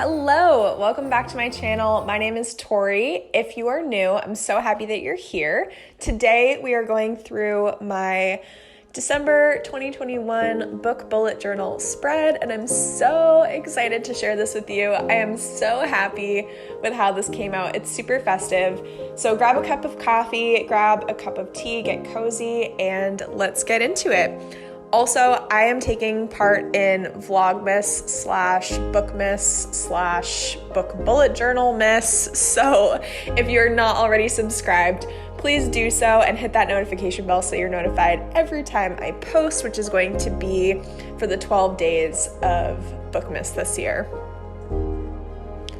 Hello, welcome back to my channel. My name is Tori. If you are new, I'm so happy that you're here. Today we are going through my December 2021 book bullet journal spread, and I'm so excited to share this with you. I am so happy with how this came out. It's super festive. So grab a cup of coffee, grab a cup of tea, get cozy, and let's get into it. Also, I am taking part in Vlogmas / Bookmas / Book Bullet Journal Miss. So if you're not already subscribed, please do so and hit that notification bell so you're notified every time I post, which is going to be for the 12 days of Bookmas this year.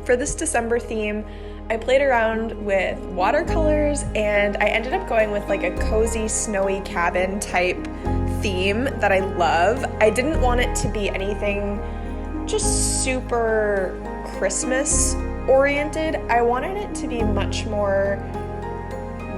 For this December theme, I played around with watercolors and I ended up going with like a cozy, snowy cabin type theme that I love. I didn't want it to be anything just super Christmas oriented. I wanted it to be much more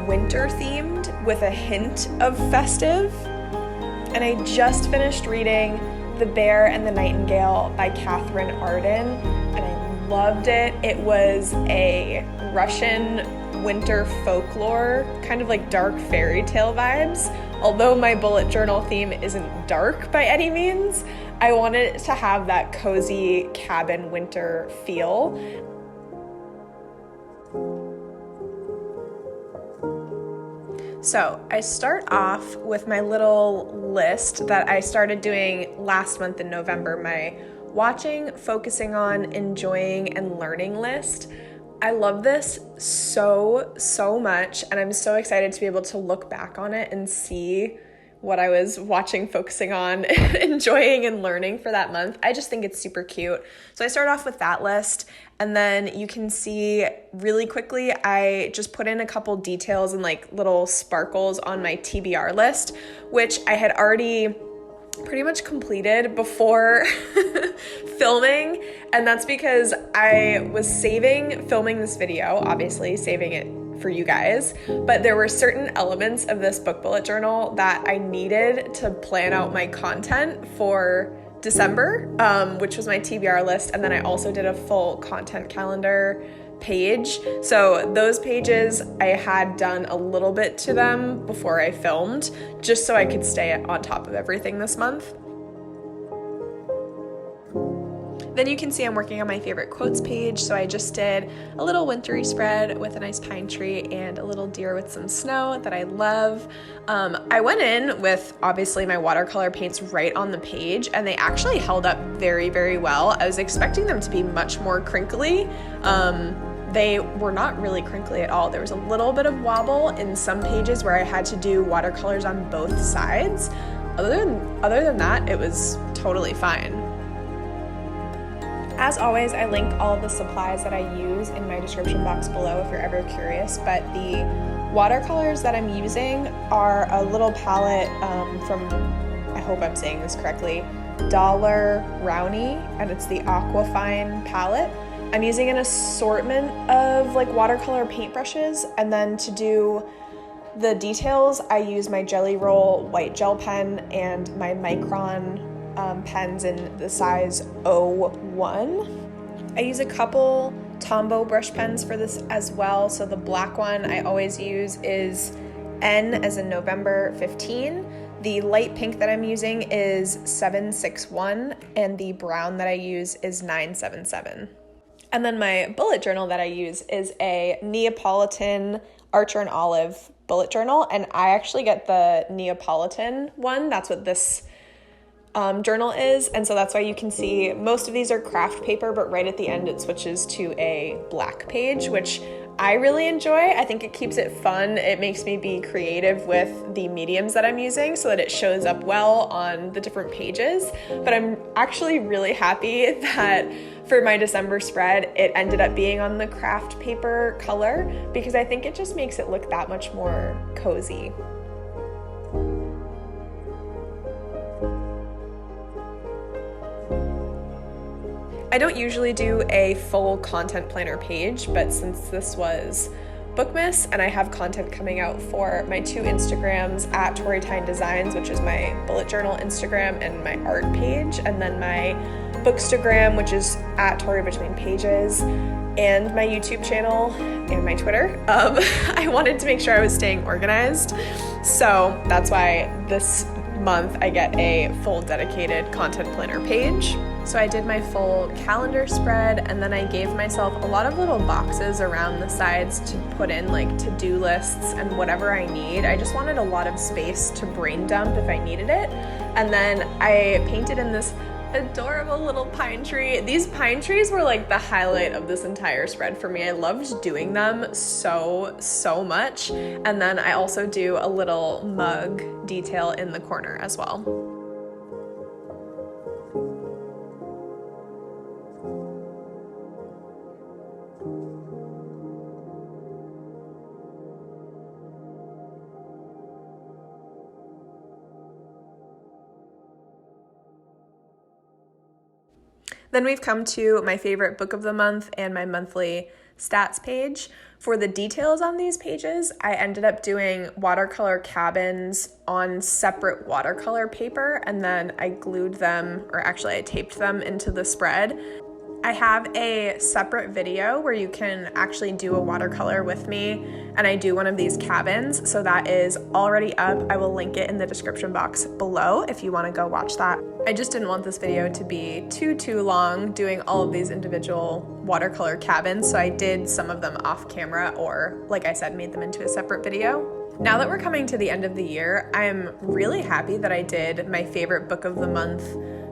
winter themed with a hint of festive. And I just finished reading The Bear and the Nightingale by Katherine Arden, and I loved it. It was a Russian winter folklore, kind of like dark fairy tale vibes. Although my bullet journal theme isn't dark by any means, I wanted it to have that cozy cabin winter feel. So I start off with my little list that I started doing last month in November, my watching, focusing on, enjoying, and learning list. I love this so much, and I'm so excited to be able to look back on it and see what I was watching, focusing on, enjoying, and learning for that month. I just think it's super cute. So I start off with that list, and then you can see really quickly, I just put in a couple details and like little sparkles on my TBR list, which I had already pretty much completed before filming, and that's because I was filming this video, obviously saving it for you guys, but there were certain elements of this book bullet journal that I needed to plan out my content for December, which was my TBR list, and then I also did a full content calendar page. So those pages, I had done a little bit to them before I filmed, just so I could stay on top of everything this month. Then you can see I'm working on my favorite quotes page. So I just did a little wintry spread with a nice pine tree and a little deer with some snow that I love. I went in with obviously my watercolor paints right on the page, and they actually held up very well. I was expecting them to be much more crinkly. They were not really crinkly at all. There was a little bit of wobble in some pages where I had to do watercolors on both sides. Other than that, it was totally fine. As always, I link all of the supplies that I use in my description box below if you're ever curious, but the watercolors that I'm using are a little palette from, I hope I'm saying this correctly, Dollar Rowney, and it's the Aquafine palette. I'm using an assortment of like watercolor paintbrushes, and then to do the details, I use my Jelly Roll white gel pen and my micron pens in the size 01. I use a couple Tombow brush pens for this as well. So the black one I always use is N as in November 15. The light pink that I'm using is 761, and the brown that I use is 977. And then my bullet journal that I use is a Neapolitan Archer and Olive bullet journal, and I actually get the Neapolitan one. That's what this journal is, and so that's why you can see most of these are craft paper, but right at the end it switches to a black page, which I really enjoy. I think it keeps it fun. It makes me be creative with the mediums that I'm using so that it shows up well on the different pages. But I'm actually really happy that for my December spread, it ended up being on the craft paper color, because I think it just makes it look that much more cozy. I don't usually do a full content planner page, but since this was Bookmas, and I have content coming out for my 2 Instagrams at Torytine Designs, which is my bullet journal Instagram and my art page, and then my Bookstagram, which is at Tory Between Pages, and my YouTube channel and my Twitter. I wanted to make sure I was staying organized, so that's why this month I get a full dedicated content planner page. So I did my full calendar spread, and then I gave myself a lot of little boxes around the sides to put in like to-do lists and whatever I need. I just wanted a lot of space to brain dump if I needed it. And then I painted in this adorable little pine tree. These pine trees were like the highlight of this entire spread for me. I loved doing them so much. And then I also do a little mug detail in the corner as well. Then we've come to my favorite book of the month and my monthly stats page. For the details on these pages, I ended up doing watercolor cabins on separate watercolor paper, and then I glued them, or actually I taped them into the spread. I have a separate video where you can actually do a watercolor with me, and I do one of these cabins, so that is already up. I will link it in the description box below if you want to go watch that. I just didn't want this video to be too long doing all of these individual watercolor cabins, so I did some of them off camera, or like I said, made them into a separate video. Now that we're coming to the end of the year, I'm really happy that I did my favorite book of the month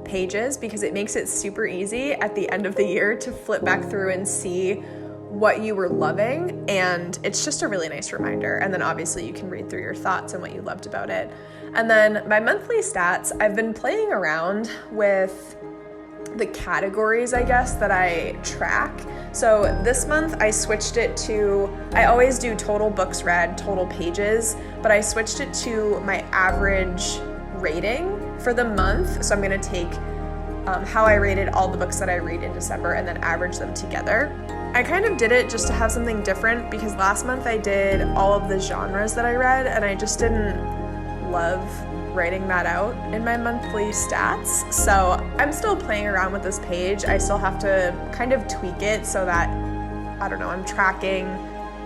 pages, because it makes it super easy at the end of the year to flip back through and see what you were loving, and it's just a really nice reminder. And then obviously you can read through your thoughts and what you loved about it. And then my monthly stats, I've been playing around with the categories, I guess, that I track. So this month I switched it to, I always do total books read, total pages, but I switched it to my average rating for the month. So I'm going to take how I rated all the books that I read in December and then average them together. I kind of did it just to have something different, because last month I did all of the genres that I read, and I just didn't love writing that out in my monthly stats. So I'm still playing around with this page. I still have to kind of tweak it so that, I don't know, I'm tracking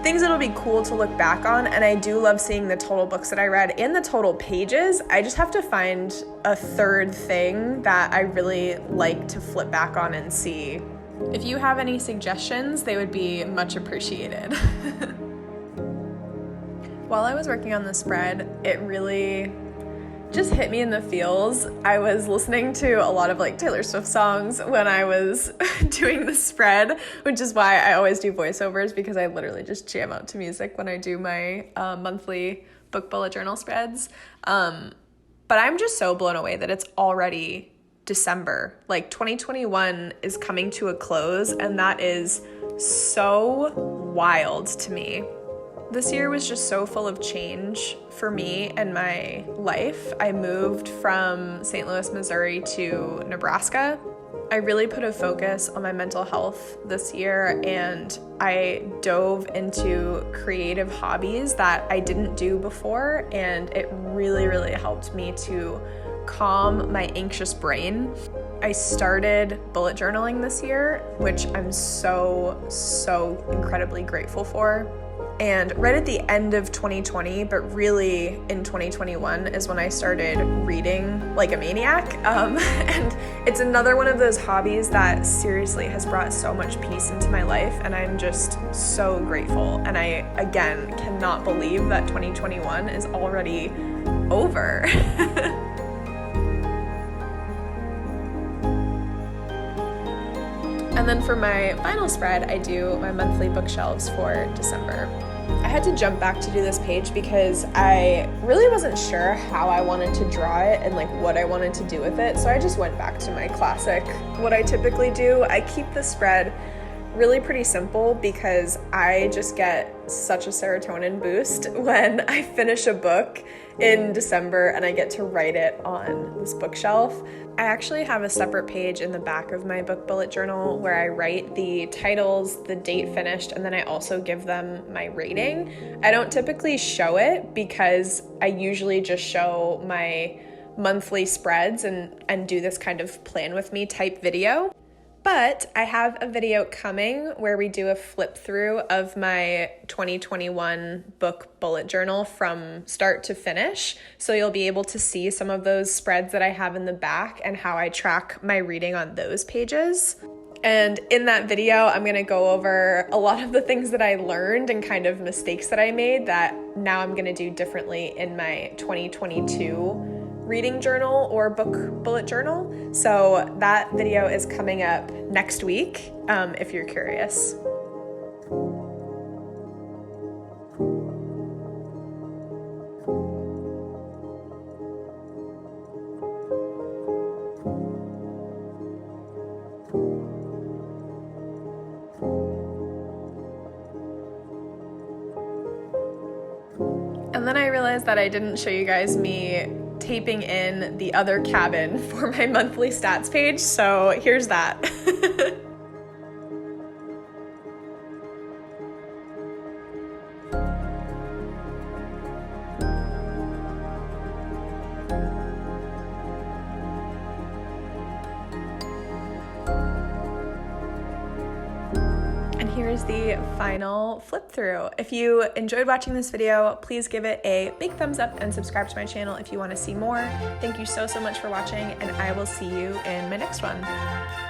things that'll be cool to look back on. And I do love seeing the total books that I read and the total pages. I just have to find a third thing that I really like to flip back on and see. If you have any suggestions, they would be much appreciated. While I was working on the spread, it really just hit me in the feels. I was listening to a lot of like Taylor Swift songs when I was doing the spread, which is why I always do voiceovers, because I literally just jam out to music when I do my monthly book bullet journal spreads. But I'm just so blown away that it's already December. Like 2021 is coming to a close, and that is so wild to me. This year was just so full of change for me and my life. I moved from St. Louis, Missouri to Nebraska. I really put a focus on my mental health this year, and I dove into creative hobbies that I didn't do before, and it really helped me to calm my anxious brain. I started bullet journaling this year, which I'm so incredibly grateful for. And right at the end of 2020, but really in 2021 is when I started reading like a maniac. And it's another one of those hobbies that seriously has brought so much peace into my life, and I'm just so grateful. And I, again, cannot believe that 2021 is already over. And then for my final spread, I do my monthly bookshelves for December. I had to jump back to do this page because I really wasn't sure how I wanted to draw it and like what I wanted to do with it. So I just went back to my classic, what I typically do. I keep the spread really pretty simple because I just get such a serotonin boost when I finish a book in December and I get to write it on this bookshelf. I actually have a separate page in the back of my book bullet journal where I write the titles, the date finished, and then I also give them my rating. I don't typically show it because I usually just show my monthly spreads and do this kind of plan with me type video. But I have a video coming where we do a flip through of my 2021 book bullet journal from start to finish. So you'll be able to see some of those spreads that I have in the back and how I track my reading on those pages. And in that video, I'm going to go over a lot of the things that I learned and kind of mistakes that I made that now I'm going to do differently in my 2022 reading journal or book bullet journal. So that video is coming up next week, if you're curious. And then I realized that I didn't show you guys me taping in the other cabin for my monthly stats page, so here's that. And here's the final flip through. If you enjoyed watching this video, please give it a big thumbs up and subscribe to my channel if you want to see more. Thank you so much for watching, and I will see you in my next one.